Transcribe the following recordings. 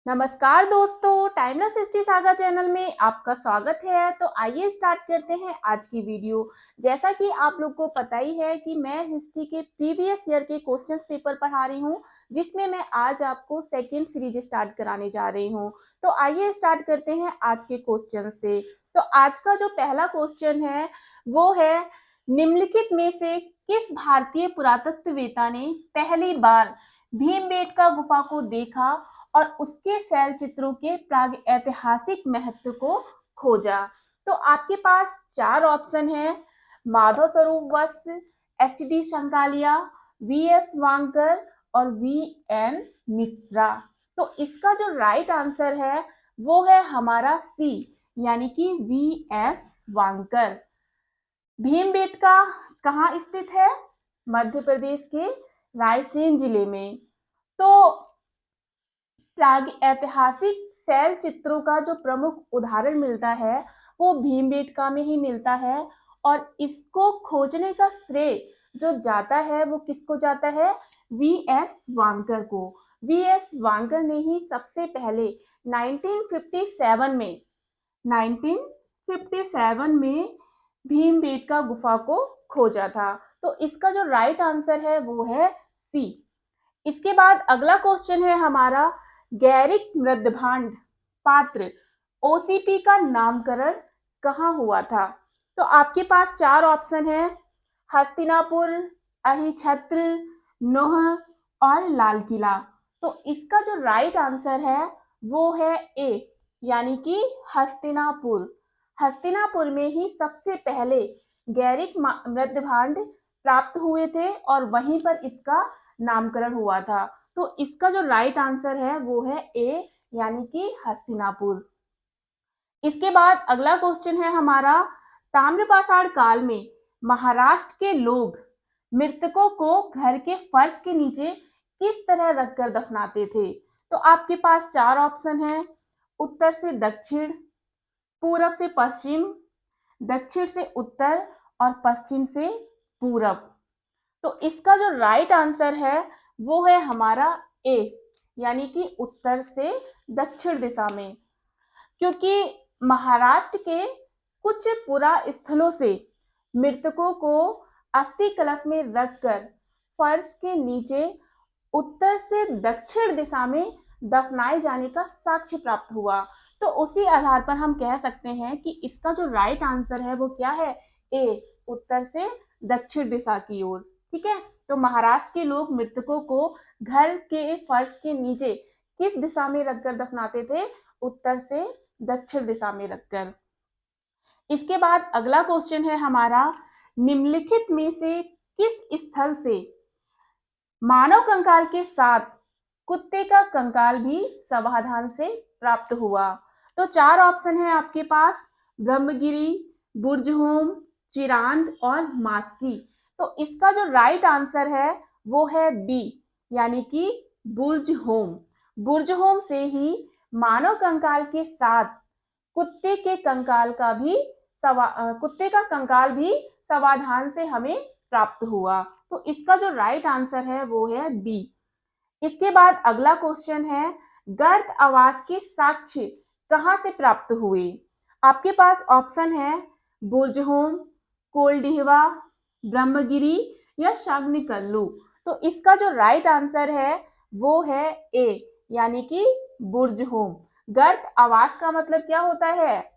नमस्कार दोस्तों, timeless history saga channel में आपका स्वागत है। तो आइए स्टार्ट करते हैं आज की वीडियो। जैसा कि आप लोग को पता ही है कि मैं हिस्ट्री के प्रीवियस ईयर के क्वेश्चंस पेपर पढ़ा रही हूं, जिसमें मैं आज आपको सेकेंड सीरीज स्टार्ट कराने जा रही हूं। तो आइए स्टार्ट करते हैं आज के क्वेश्चन से। तो आज का जो पहला क्वेश्चन है वो है, निम्नलिखित में से किस भारतीय पुरातत्ववेत्ता ने पहली बार भीमबेटका गुफा को देखा और उसके शैल चित्रों के प्राग ऐतिहासिक महत्व को खोजा? तो आपके पास चार ऑप्शन है: माधव स्वरूप वत्स, एच.डी. शंकालिया, वी.एस. वांकर और वी.एन. मिश्रा। तो इसका जो राइट आंसर है वो है हमारा सी, यानी कि वी.एस. वांकर। भीमबेटका कहाँ स्थित है? मध्य प्रदेश के रायसेन जिले में। तो प्राग ऐतिहासिक शैल चित्रों का जो प्रमुख उदाहरण मिलता है वो भीमबेटका में ही मिलता है, और इसको खोजने का श्रेय जो जाता है वो किसको जाता है? वी.एस. वांकर को। वी.एस. वांकर ने ही सबसे पहले 1957 में भीमबेटका गुफा को खोजा था। तो इसका जो राइट आंसर है वो है सी। इसके बाद अगला क्वेश्चन है हमारा, गैरिक मृदभांड पात्र ओसीपी का नामकरण कहाँ हुआ था? तो आपके पास चार ऑप्शन है: हस्तिनापुर, अहिछत्र, नोह और लाल किला। तो इसका जो राइट आंसर है वो है ए, यानी कि हस्तिनापुर। हस्तिनापुर में ही सबसे पहले गैरिक मृदभांड प्राप्त हुए थे और वहीं पर इसका नामकरण हुआ था। तो इसका जो राइट आंसर है वो है ए, यानी कि हस्तिनापुर। इसके बाद अगला क्वेश्चन है हमारा, ताम्रपाषाण काल में महाराष्ट्र के लोग मृतकों को घर के फर्श के नीचे किस तरह रखकर दफनाते थे? तो आपके पास चार ऑप्शन है: उत्तर से दक्षिण, पूरब से पश्चिम, दक्षिण से उत्तर और पश्चिम से पूरब। तो इसका जो राइट आंसर है वो है हमारा ए, यानी कि उत्तर से दक्षिण दिशा में। क्योंकि महाराष्ट्र के कुछ पुरा स्थलों से मृतकों को अस्थि कलश में रखकर फर्श के नीचे उत्तर से दक्षिण दिशा में दफनाए जाने का साक्ष्य प्राप्त हुआ। तो उसी आधार पर हम कह सकते हैं कि इसका जो राइट आंसर है वो क्या है? ए, उत्तर से दक्षिण दिशा की ओर। ठीक है, तो महाराष्ट्र के लोग मृतकों को घर के फर्श के नीचे किस दिशा में रखकर दफनाते थे? उत्तर से दक्षिण दिशा में रखकर। इसके बाद अगला क्वेश्चन है हमारा, निम्नलिखित में से किस स्थल से मानव कंकाल के साथ कुत्ते का कंकाल भी समाधान से प्राप्त हुआ? तो चार ऑप्शन है आपके पास: ब्रह्मगिरी, बुर्जहोम, चिरांद और मास्की। तो इसका जो राइट आंसर है वो है बी, यानी कि बुर्जहोम। बुर्जहोम से ही मानव कंकाल के साथ कुत्ते के कंकाल का भी कुत्ते का कंकाल भी समाधान से हमें प्राप्त हुआ। तो इसका जो राइट आंसर है वो है बी। इसके बाद अगला क्वेश्चन है, गर्त आवास के साक्ष्य कहां से प्राप्त हुए? आपके पास ऑप्शन है बुर्जहोम, कोलडिहवा, ब्रह्मगिरी या शाग्निकल्लू। तो इसका जो राइट आंसर है वो है ए, यानी कि बुर्जहोम। गर्त आवास का मतलब क्या होता है?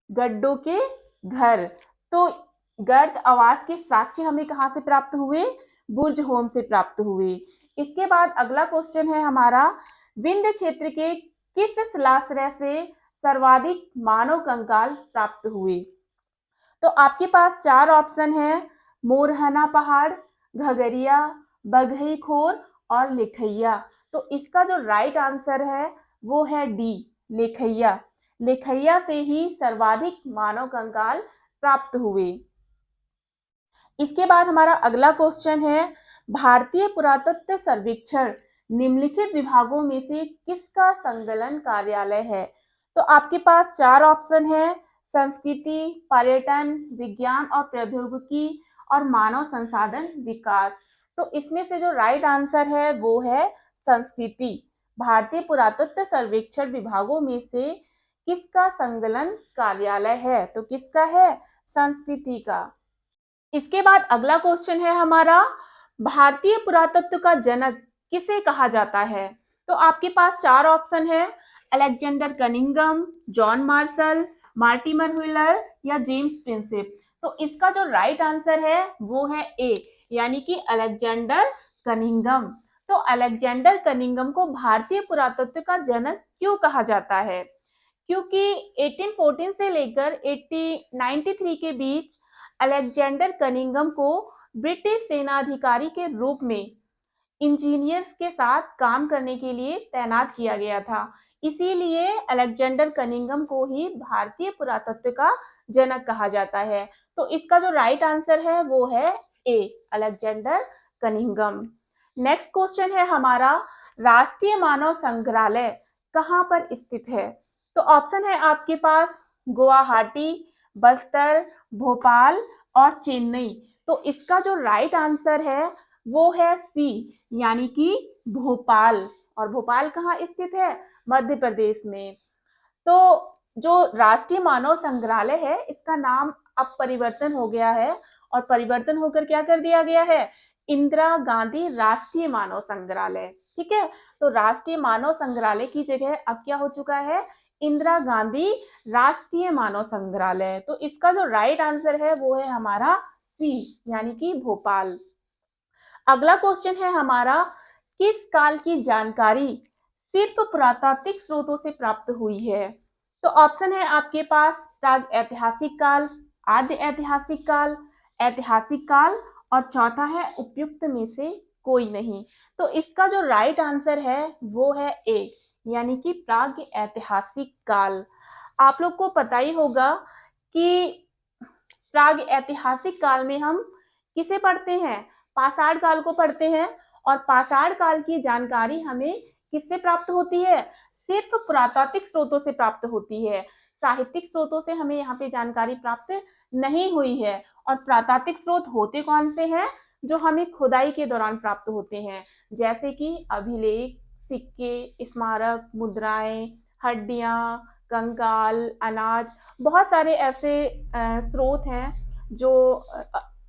गड्ढों के घर। तो गर्त आवास के साक्ष्य हमें कहां से प्राप्त हुए? बुर्जहोम से प्राप्त हुए। इसके बाद अगला क्वेश्चन है हमारा, विंध्य क्षेत्र के किस शिलाश्रय से सर्वाधिक मानव कंकाल प्राप्त हुए? तो आपके पास चार ऑप्शन है: मोरहना पहाड़, घगरिया, बघई खोर और लेखैया। तो इसका जो राइट आंसर है वो है डी, लेखैया। लेखैया से ही सर्वाधिक मानव कंकाल प्राप्त हुए। इसके बाद हमारा अगला क्वेश्चन है, भारतीय पुरातत्व सर्वेक्षण निम्नलिखित विभागों में से किसका संकलन कार्यालय है? तो आपके पास चार ऑप्शन है: संस्कृति, पर्यटन, विज्ञान और प्रौद्योगिकी और मानव संसाधन विकास। तो इसमें से जो राइट आंसर है वो है संस्कृति। भारतीय पुरातत्व सर्वेक्षण विभागों में से किसका संकलन कार्यालय है? तो किसका है? संस्कृति का। इसके बाद अगला क्वेश्चन है हमारा, भारतीय पुरातत्व का जनक किसे कहा जाता है? तो आपके पास चार ऑप्शन है, Alexander Cunningham, John Marshall, Mortimer wheeler या जेम्स प्रिंसेप। तो इसका जो राइट आंसर है वो है ए, यानी कि अलेक्जेंडर कनिंघम। तो अलेक्जेंडर कनिंघम को भारतीय पुरातत्व का जनक क्यों कहा जाता है? क्योंकि 1814 से लेकर 1893 के बीच अलेक्जेंडर कनिंघम को ब्रिटिश सेनाधिकारी के रूप में इंजीनियर्स के साथ काम करने के लिए तैनात किया गया था। इसीलिए अलेक्जेंडर कनिंघम को ही भारतीय पुरातत्व का जनक कहा जाता है। तो इसका जो राइट आंसर है वो है ए, अलेक्जेंडर कनिंघम। नेक्स्ट क्वेश्चन है हमारा, राष्ट्रीय मानव संग्रहालय कहाँ पर स्थित है? तो ऑप्शन है आपके पास गुवाहाटी, बस्तर, भोपाल और चेन्नई। तो इसका जो राइट आंसर है वो है सी, यानी कि भोपाल। और भोपाल कहाँ स्थित है? मध्य प्रदेश में। तो जो राष्ट्रीय मानव संग्रहालय है इसका नाम अब परिवर्तन हो गया है, और परिवर्तन होकर क्या कर दिया गया है? इंदिरा गांधी राष्ट्रीय मानव संग्रहालय। ठीक है, तो राष्ट्रीय मानव संग्रहालय की जगह अब क्या हो चुका है? इंदिरा गांधी राष्ट्रीय मानव संग्रहालय। तो इसका जो राइट आंसर है वो है हमारा सी, यानी कि भोपाल। अगला क्वेश्चन है हमारा, किस काल की जानकारी सिर्फ पुरातात्विक स्रोतों से प्राप्त हुई है? तो ऑप्शन है आपके पास प्राग ऐतिहासिक काल, आद्य ऐतिहासिक काल, ऐतिहासिक काल और चौथा है उपयुक्त में से कोई नहीं। तो इसका जो राइट आंसर है वो है ए, यानी कि प्राग ऐतिहासिक काल। आप लोग को पता ही होगा कि प्राग ऐतिहासिक काल में हम किसे पढ़ते हैं? पाषाण काल को पढ़ते हैं। और पाषाण काल की जानकारी हमें किससे प्राप्त होती है? सिर्फ पुरातात्विक स्रोतों से प्राप्त होती है। साहित्यिक स्रोतों से हमें यहाँ पे जानकारी प्राप्त नहीं हुई है। और पुरातात्विक स्रोत होते कौन से हैं? जो हमें खुदाई के दौरान प्राप्त होते हैं, जैसे कि अभिलेख, सिक्के, स्मारक, मुद्राएं, हड्डियां, कंकाल, अनाज। बहुत सारे ऐसे स्रोत हैं जो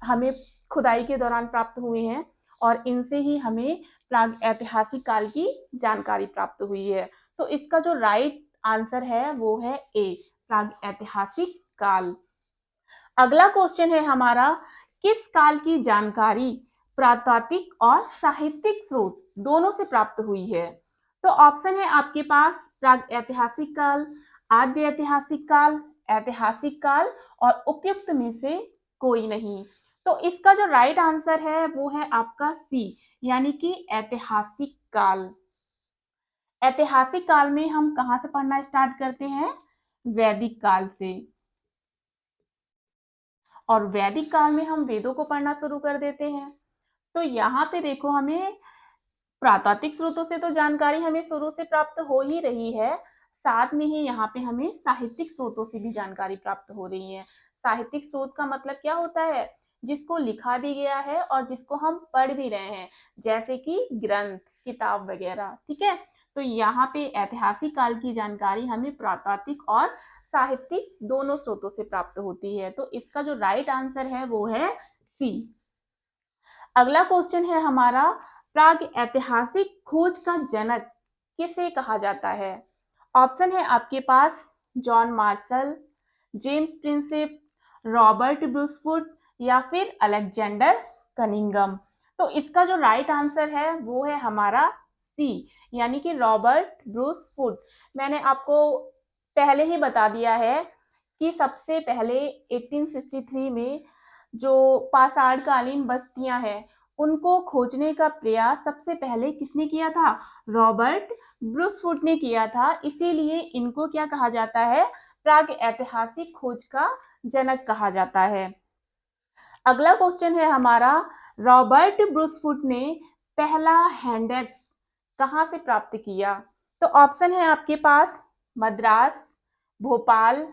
हमें खुदाई के दौरान प्राप्त हुए हैं, और इनसे ही हमें प्राग ऐतिहासिक काल की जानकारी प्राप्त हुई है। तो इसका जो राइट आंसर है वो है ए, प्राग ऐतिहासिक काल। अगला क्वेश्चन है हमारा, किस काल की जानकारी पुरातात्विक और साहित्यिक स्रोत दोनों से प्राप्त हुई है? तो ऑप्शन है आपके पास प्राग ऐतिहासिक काल, आद्य ऐतिहासिक काल और उपयुक्त में से कोई नहीं। तो इसका जो राइट आंसर है वो है आपका सी, यानी कि ऐतिहासिक काल। ऐतिहासिक काल में हम कहां से पढ़ना स्टार्ट करते हैं? वैदिक काल से। और वैदिक काल में हम वेदों को पढ़ना शुरू कर देते हैं। तो यहाँ पे देखो, हमें प्रातात्विक स्रोतों से तो जानकारी हमें शुरू से प्राप्त हो ही रही है, साथ में ही यहाँ पे हमें साहित्यिक स्रोतों से भी जानकारी प्राप्त हो रही है। साहित्यिक स्रोत का मतलब क्या होता है? जिसको लिखा भी गया है और जिसको हम पढ़ भी रहे हैं, जैसे कि ग्रंथ, किताब वगैरह। ठीक है, तो यहाँ पे ऐतिहासिक काल की जानकारी हमें प्रातात्विक और साहित्यिक दोनों स्रोतों से प्राप्त होती है। तो इसका जो राइट आंसर है वो है सी। अगला क्वेश्चन है हमारा, प्राग ऐतिहासिक खोज का जनक किसे कहा जाता है? ऑप्शन है आपके पास John Marshall, James Prinsep, Robert Bruce Foote या फिर अलेक्जेंडर कनिंघम। तो इसका जो राइट आंसर है वो है हमारा सी, यानी कि रॉबर्ट ब्रूसफुट। मैंने आपको पहले ही बता दिया है कि सबसे पहले 1863 में जो पाषाणकालीन बस्तियां हैं उनको खोजने का प्रयास सबसे पहले किसने किया था? रॉबर्ट ब्रूसफुट ने किया था। इसीलिए इनको क्या कहा जाता है? प्राग ऐतिहासिक खोज का जनक कहा जाता है। अगला क्वेश्चन है हमारा, रॉबर्ट ब्रूसफुट ने पहला हैंडेक्स कहाँ से प्राप्त किया? तो ऑप्शन है आपके पास मद्रास, भोपाल,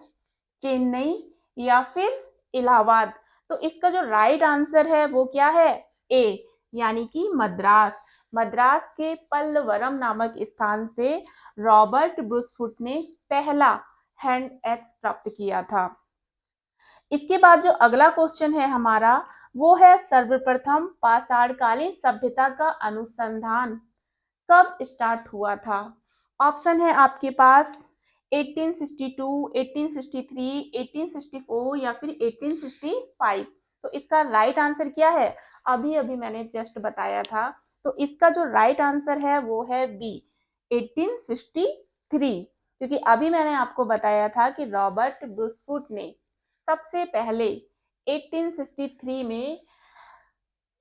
चेन्नई या फिर इलाहाबाद। तो इसका जो राइट आंसर है वो क्या है? ए, यानी कि मद्रास। मद्रास के पल्लवरम नामक स्थान से रॉबर्ट ब्रूसफुट ने पहला हैंड एक्स प्राप्त किया था। इसके बाद जो अगला क्वेश्चन है हमारा वो है सर्वप्रथम पाषाणकालीन सभ्यता का अनुसंधान कब स्टार्ट हुआ था। ऑप्शन है आपके पास 1862, 1863, 1864 या फिर 1865। तो इसका राइट आंसर क्या है, अभी अभी मैंने जस्ट बताया था। तो इसका जो राइट आंसर है वो है बी 1863, क्योंकि अभी मैंने आपको बताया था कि रॉबर्ट ब्रूसफुट ने सबसे पहले 1863 में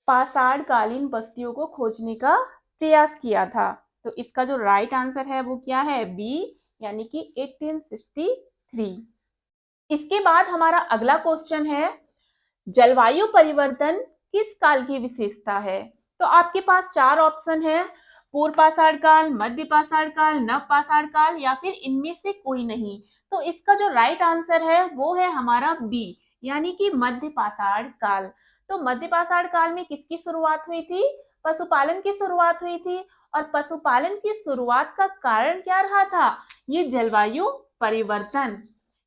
पाषाणकालीन बस्तियों को खोजने का प्रयास किया था। तो इसका जो राइट आंसर है वो क्या है, बी यानी कि 1863। इसके बाद हमारा अगला क्वेश्चन है जलवायु परिवर्तन किस काल की विशेषता है। तो आपके पास चार ऑप्शन है, पूर्व पाषाण काल, मध्य पाषाण काल, नव पाषाण काल या फिर इनमें से कोई नहीं। तो इसका जो राइट आंसर है वो है हमारा बी यानी कि मध्य पाषाण काल। तो मध्य पाषाण काल में किसकी शुरुआत हुई थी, पशुपालन की शुरुआत हुई थी। और पशुपालन की शुरुआत का कारण क्या रहा था, ये जलवायु परिवर्तन।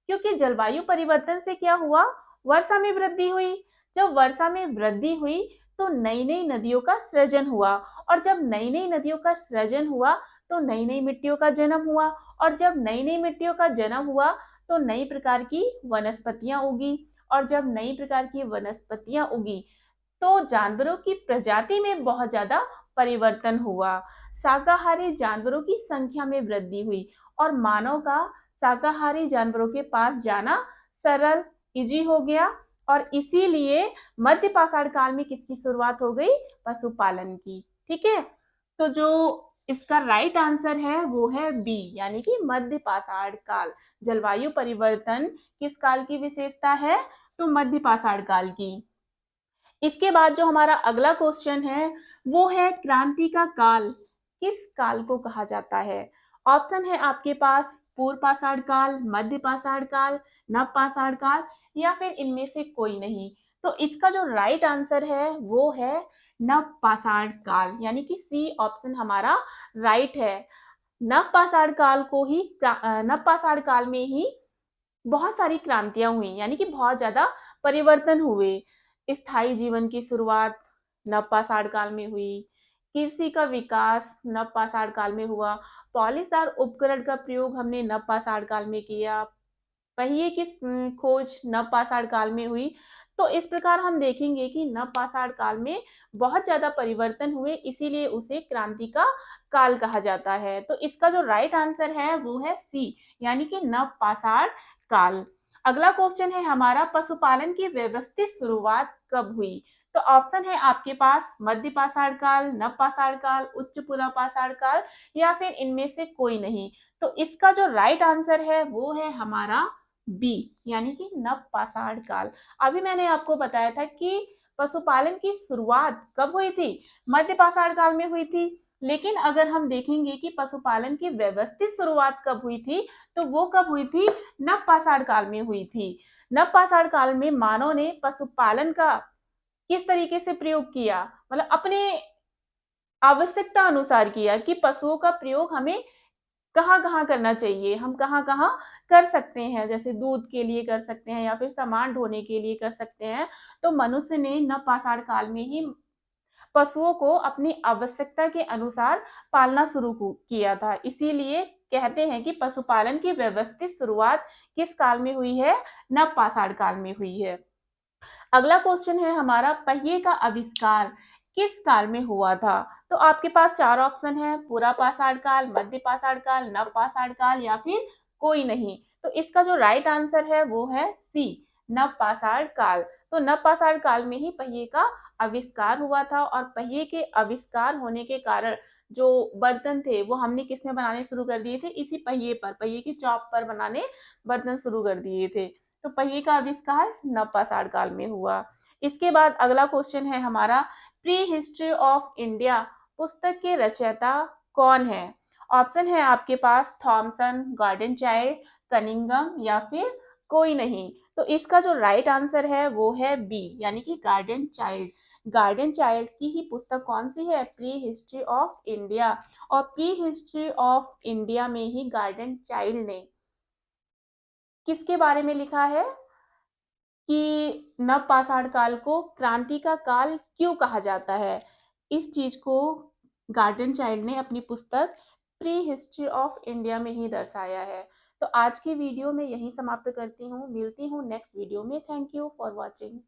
क्योंकि जलवायु परिवर्तन से क्या हुआ, वर्षा में वृद्धि हुई। जब वर्षा में वृद्धि हुई तो नई नई नदियों का सृजन हुआ, और जब नई नई नदियों का सृजन हुआ तो नई नई मिट्टियों का जन्म हुआ, और जब नई नई मिट्टियों का जन्म हुआ तो नई प्रकार की वनस्पतियां उगी, और जब नई प्रकार की वनस्पतियां उगी तो जानवरों की प्रजाति में बहुत ज्यादा परिवर्तन हुआ। शाकाहारी जानवरों की संख्या में वृद्धि हुई और मानव का शाकाहारी जानवरों के पास जाना सरल इजी हो गया। और इसीलिए मध्य पाषाण काल में किसकी शुरुआत हो गई, पशुपालन की। ठीक है, तो जो इसका राइट आंसर है वो है बी यानी कि मध्य पाषाण काल। जलवायु परिवर्तन किस काल की विशेषता है, तो मध्य पाषाण काल की। इसके बाद जो हमारा अगला क्वेश्चन है वो है क्रांति का काल किस काल को कहा जाता है। ऑप्शन है आपके पास पूर्व पाषाण काल, मध्य पाषाण काल, नव पाषाण काल या फिर इनमें से कोई नहीं। तो इसका जो राइट आंसर है वो है नव पाषाण काल यानी कि सी ऑप्शन हमारा राइट है। नव पाषाण काल को ही नव पाषाण काल में ही बहुत सारी क्रांतियां हुई यानी कि बहुत ज्यादा परिवर्तन हुए। स्थायी जीवन की शुरुआत नव पाषाण काल में हुई, कृषि का विकास नव पाषाण काल में हुआ, पॉलिशदार उपकरण का प्रयोग हमने नव पाषाण काल में किया, पहिए की खोज नव पाषाण काल में हुई। तो इस प्रकार हम देखेंगे कि नव पाषाण काल में बहुत ज्यादा परिवर्तन हुए, इसीलिए उसे क्रांति का काल कहा जाता है। तो इसका जो राइट आंसर है वो है सी यानी कि नव पाषाण काल। अगला क्वेश्चन है हमारा पशुपालन की व्यवस्थित शुरुआत कब हुई। तो ऑप्शन है आपके पास मध्य पाषाण काल, नव पाषाण काल, उच्च पुनः पाषाण काल या फिर इनमें से कोई नहीं। तो इसका जो राइट आंसर है वो है हमारा बी यानी कि नव पाषाण काल। अभी मैंने आपको बताया था कि पशुपालन की शुरुआत कब हुई थी, मध्य पाषाण काल में हुई थी। लेकिन अगर हम देखेंगे कि पशुपालन की व्यवस्थित शुरुआत कब हुई थी तो वो कब हुई थी, नव पाषाण काल में हुई थी। नव पाषाण काल में मानव ने पशुपालन का किस तरीके से प्रयोग किया, मतलब अपने आवश्यकता अनुसार किया कि पशुओं का प्रयोग हमें कहाँ कहाँ करना चाहिए, हम कहाँ कहाँ कर सकते हैं, जैसे दूध के लिए कर सकते हैं या फिर सामान ढोने के लिए कर सकते हैं। तो मनुष्य ने नव पाषाण काल में ही पशुओं को अपनी आवश्यकता के अनुसार पालना शुरू किया था। इसीलिए कहते हैं कि पशुपालन की व्यवस्थित शुरुआत किस काल में हुई है, नव पाषाण काल में हुई है। अगला क्वेश्चन है हमारा पहिए का आविष्कार किस काल में हुआ था। तो आपके पास चार ऑप्शन है, पूरा पाषाण काल, मध्य पाषाण काल, नव पाषाण काल या फिर कोई नहीं। तो इसका जो राइट आंसर है वो है सी नव पाषाण काल। तो नव पाषाण काल में ही पहिए का आविष्कार हुआ था, और पहिए के आविष्कार होने के कारण जो बर्तन थे वो हमने किस में बनाने शुरू कर दिए थे, इसी पहिए पर, पहिए की चौक पर बनाने बर्तन शुरू कर दिए थे। तो पहिए का आविष्कार नव पाषाण काल में हुआ। इसके बाद अगला क्वेश्चन है हमारा प्री हिस्ट्री ऑफ इंडिया पुस्तक के रचयिता कौन है। ऑप्शन है आपके पास थॉमसन, गार्डन चाइल्ड, कनिंगम या फिर कोई नहीं। तो इसका जो राइट आंसर है वो है बी यानी कि गार्डन चाइल्ड। गार्डन चाइल्ड की ही पुस्तक कौन सी है? Pre history of India. और प्री हिस्ट्री ऑफ इंडिया में ही गार्डन चाइल्ड ने किसके बारे में लिखा है कि नवपाषाण काल को क्रांति का काल क्यों कहा जाता है? इस चीज को गार्डन चाइल्ड ने अपनी पुस्तक प्री हिस्ट्री ऑफ इंडिया में ही दर्शाया है। तो आज की वीडियो में यही समाप्त करती हूँ, मिलती हूँ नेक्स्ट वीडियो में। Thank you for watching.